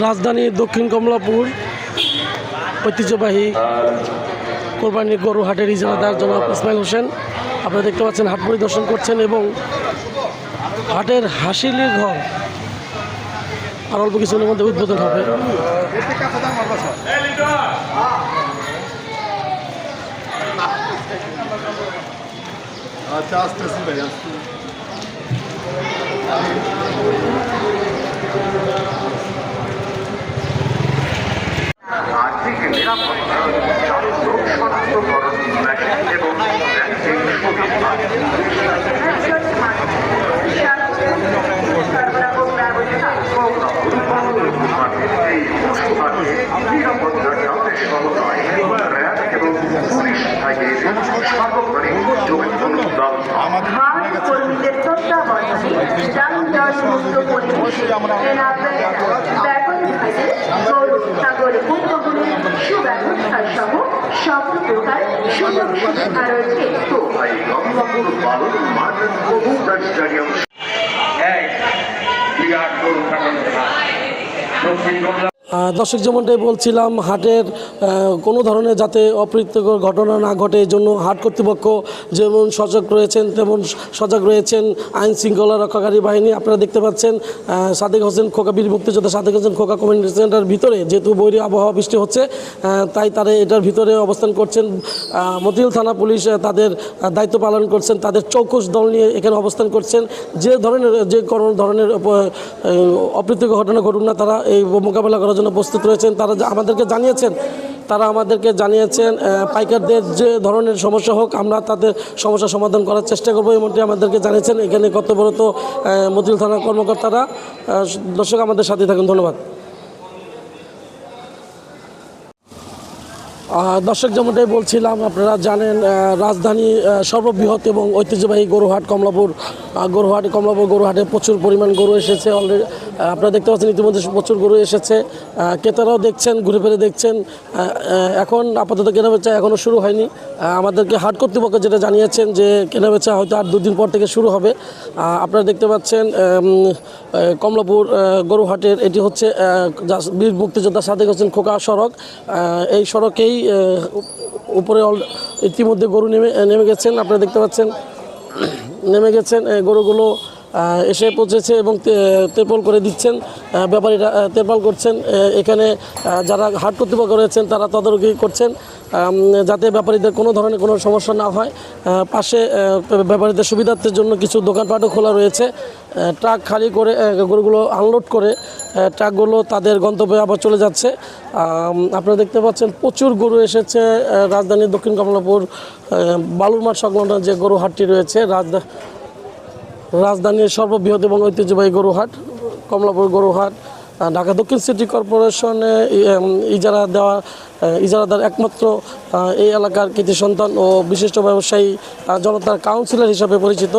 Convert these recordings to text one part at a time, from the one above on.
রাজধানী দক্ষিণ কমলাপুর ঐতিহ্যবাহী কোরবানির গরু হাটের ইজারাদার জনাব ইসমাইল হোসেন আপনারা দেখতে পাচ্ছেন হাট পরিদর্শন করছেন এবং হাটের হাসিলির ঘর আর অল্প কিছুদিনের মধ্যে উদ্বোধন হবে। আচ্ছা আসতেছি ভাই আর্থিক নিরাপত্তা রোগ শনাক্তকরণ এবং নিরাপত্তা যাতে সমন্বয় র্যাব এবং পুলিশ থাকে সর্বোপরি যোগাযোগ কর্মীদের তত্ত্বাবধানে যানজট মুক্ত পরিবেশ ব্যাপকভাবে গরু ছাগল পণ্যগুলির সুব্যবস্থা সহ সকল প্রকার সুযোগ সুবিধা রয়েছে। কমলাপুর বালুর মাঠ কবুতর স্টেডিয়াম দর্শক যেমনটাই বলছিলাম হাটের কোনো ধরনের যাতে অপ্রীতিকর ঘটনা না ঘটে এই জন্য হাট কর্তৃপক্ষ যেমন সজাগ রয়েছেন তেমন সজাগ রয়েছেন আইন শৃঙ্খলা রক্ষাকারী বাহিনী। আপনারা দেখতে পাচ্ছেন সাদেক হোসেন খোকা বীর মুক্তিযোদ্ধা সাদেক হোসেন খোকা কমিউনিটি সেন্টার ভিতরে যেহেতু বৈরী আবহাওয়া বৃষ্টি হচ্ছে তাই তারা এটার ভিতরে অবস্থান করছেন। মতিউল থানা পুলিশ তাদের দায়িত্ব পালন করছেন, তাদের চৌকস দল নিয়ে এখানে অবস্থান করছেন। যে কোনো ধরনের অপ্রীতিকর ঘটনা ঘটুক না তারা এই মোকাবেলা করার জন্য প্রস্তুত রয়েছেন। তারা আমাদেরকে জানিয়েছেন পাইকারদের যে ধরনের সমস্যা হোক আমরা তাদের সমস্যা সমাধান করার চেষ্টা করবো এমনটি আমাদেরকে জানিয়েছেন এখানে কর্তব্যরত মতিউল থানার কর্মকর্তারা। দর্শক আমাদের সাথে থাকুন, ধন্যবাদ। দর্শক যেমনটাই বলছিলাম আপনারা জানেন রাজধানী সর্ববৃহৎ এবং ঐতিহ্যবাহী গরুহাট কমলাপুর গরুহাটে প্রচুর পরিমাণ গরু এসেছে অলরেডি। আপনারা দেখতে পাচ্ছেন ইতিমধ্যে প্রচুর গরু এসেছে, ক্রেতারাও দেখছেন, ঘুরে ফিরে দেখছেন। এখন আপাতত কেনাবেচা এখনও শুরু হয়নি। আমাদেরকে হাট কর্তৃপক্ষ যেটা জানিয়েছেন যে কেনাবেচা হয়তো আর 2 দিন পর থেকে শুরু হবে। আপনারা দেখতে পাচ্ছেন কমলাপুর গরুহাটের এটি হচ্ছে বীর মুক্তিযোদ্ধা সাদেক হোসেন খোকা সড়ক। এই সড়কেই উপরে ইতিমধ্যে গরু নেমে গেছেন। আপনারা দেখতে পাচ্ছেন নেমে গেছেন গরুগুলো এসে পৌঁছেছে এবং তেরপল করে দিচ্ছেন, ব্যাপারীরা তেরপল করছেন। এখানে যারা হাট কর্তৃপক্ষ রয়েছেন তারা তদারকি করছেন যাতে ব্যাপারীদের কোনো ধরনের কোনো সমস্যা না হয়। পাশে ব্যাপারীদের সুবিধার্থের জন্য কিছু দোকানপাটও খোলা রয়েছে। ট্রাক খালি করে গরুগুলো আনলোড করে ট্রাকগুলো তাদের গন্তব্যে আবার চলে যাচ্ছে। আপনারা দেখতে পাচ্ছেন প্রচুর গরু এসেছে রাজধানীর দক্ষিণ কমলাপুর বালুর মাঠ সংলগ্ন যে গরু হাটটি রয়েছে রাজধানীর সর্ববৃহৎ এবং ঐতিহ্যবাহী গরুহাট কমলাপুর গরুহাট। ঢাকা দক্ষিণ সিটি কর্পোরেশনে ইজারাদার একমাত্র এই এলাকার কৃতি সন্তান ও বিশিষ্ট ব্যবসায়ী জনতার কাউন্সিলর হিসাবে পরিচিত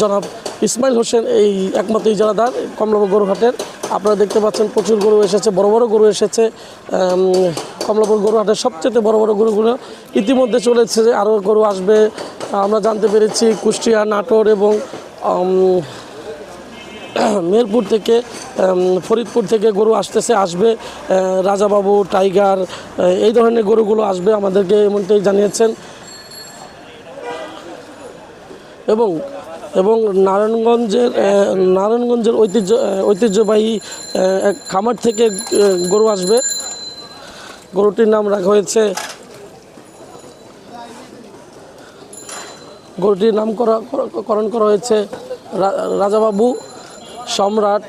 জনাব ইসমাইল হোসেন এই একমাত্র ইজারাদার কমলাপুর গরুহাটের। আপনারা দেখতে পাচ্ছেন প্রচুর গরু এসেছে, বড় বড় গরু এসেছে। কমলাপুর গরুহাটের সবচেয়ে বড় বড় গরুগুলো ইতিমধ্যে চলে এসেছে, আরও গরু আসবে আমরা জানতে পেরেছি। কুষ্টিয়া, নাটোর এবং মেহেরপুর থেকে ফরিদপুর থেকে গরু আসবে। রাজাবাবু, টাইগার এই ধরনের গরুগুলো আসবে আমাদেরকে এমনটাই জানিয়েছেন। এবং নারায়ণগঞ্জের ঐতিহ্যবাহী এক খামার থেকে গরু আসবে। গরুটির নাম রাখা হয়েছে, গরুটির নামকরণ করা হয়েছে রাজাবাবু, সম্রাট,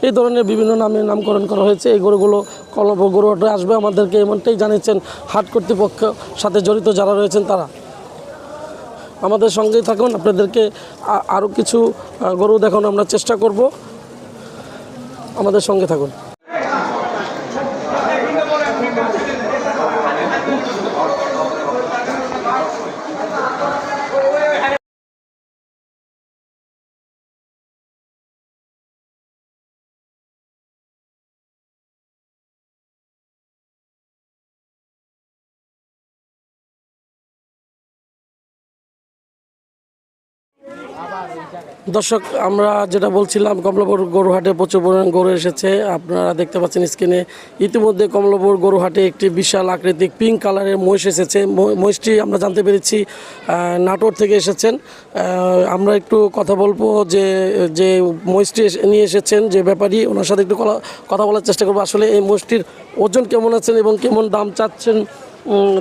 এই ধরনের বিভিন্ন নামে নামকরণ করা হয়েছে। এই গরুগুলো কমলাপুর গরুহাটে আসবে আমাদেরকে এমনটাই জানিয়েছেন হাট কর্তৃপক্ষ সাথে জড়িত যারা রয়েছেন তারা। আমাদের সঙ্গেই থাকুন, আপনাদেরকে আরও কিছু গরু দেখানোর আমরা চেষ্টা করব, আমাদের সঙ্গে থাকুন। দর্শক, আমরা যেটা বলছিলাম কমলাপুর গরুহাটে প্রচুর পরিমাণ গরু এসেছে। আপনারা দেখতে পাচ্ছেন স্ক্রিনে ইতিমধ্যে কমলাপুর গরুহাটে একটি বিশাল আকৃতিক পিঙ্ক কালারের মহিষ এসেছে। মহিষটি আমরা জানতে পেরেছি নাটোর থেকে এসেছেন। আমরা একটু কথা বলবো যে যে মহিষটি নিয়ে এসেছেন যে ব্যাপারী, ওনার সাথে একটু কথা বলার চেষ্টা করবো। আসলে এই মহিষটির ওজন কেমন আছেন এবং কেমন দাম চাচ্ছেন,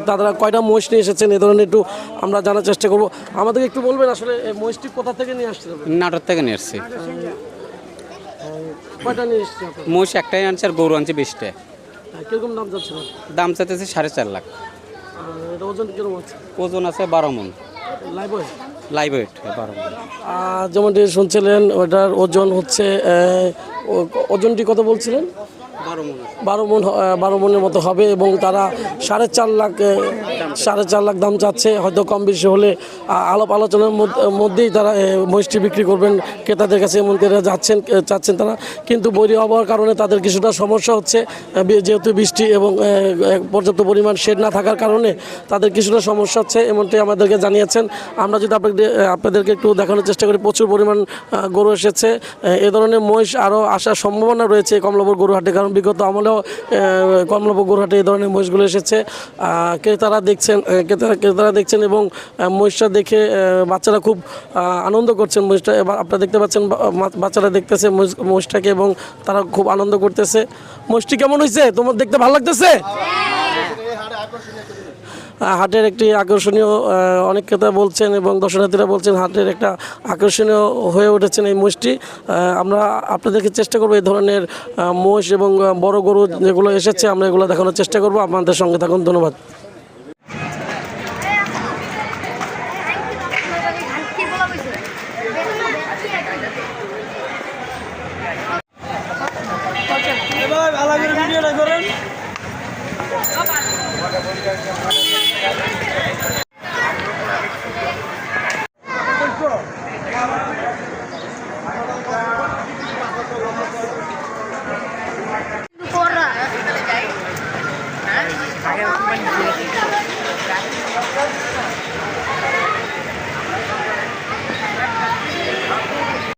তারা কয়টা মহিষ নিয়ে এসেছেন, এ ধরনের একটু আমরা জানার চেষ্টা করব। আমাদেরকে একটু বলবেন আসলে এই মহিষটি কোথা থেকে নিয়ে আসছেন? নাটোর থেকে নিয়ে এসছি। কয়টা নিয়ে এসেছেন আপনারা? মহিষ একটাই আনছে আর গরু আনছে 20টা। কিরকম দাম যাচ্ছে? দাম চাইতেছে 4.5 লাখ। এটা ওজন কিরকম আছে? ওজন আছে 12 মন। Live weight? লাইভ ওয়েট 12 মন। যেমনটি শুনছিলেন ওটার ওজন হচ্ছে ওজনটি কত বলছিলেন? 12 মন। 12 মনের মতো হবে এবং তারা 4.5 লাখ দাম চাচ্ছে। হয়তো কম বেশি হলে আলাপ আলোচনার মধ্যেই তারা মহিষটি বিক্রি করবেন ক্রেতাদের কাছে, এমন করে চাচ্ছেন তারা। কিন্তু বৈরী হওয়ার কারণে তাদের কিছুটা সমস্যা হচ্ছে, যেহেতু বৃষ্টি এবং পর্যাপ্ত পরিমাণ শেড না থাকার কারণে তাদের কিছুটা সমস্যা হচ্ছে, এমনটি আমাদেরকে জানিয়েছেন। আমরা যদি আপনাদেরকে একটু দেখানোর চেষ্টা করি, প্রচুর পরিমাণ গরু এসেছে। এ ধরনের মহিষ আরও আসার সম্ভাবনা রয়েছে কমলাপুর গরুহাটে, কারণ বিগত আমলেও কমলাপুর গরুহাটে এই ধরনের মহিষগুলো এসেছে। ক্রেতারা দেখছেন এবং মহিষটা দেখে বাচ্চারা খুব আনন্দ করছেন। মহিষটা এবার আপনারা দেখতে পাচ্ছেন, বাচ্চারা দেখতেছে মহিষটাকে এবং তারা খুব আনন্দ করতেছে। মহিষটি কেমন হয়েছে? তোমার দেখতে ভালো লাগতেছে? হাটের একটি আকর্ষণীয়, অনেক ক্রেতা বলছেন এবং দর্শনার্থীরা বলছেন হাটের একটা আকর্ষণীয় হয়ে উঠেছেন এই মহিষটি। আমরা আপনাদেরকে চেষ্টা করবো এই ধরনের মহিষ এবং বড় গরু যেগুলো এসেছে আমরা এগুলো দেখানোর চেষ্টা করবো। আপনাদের সঙ্গে থাকুন, ধন্যবাদ।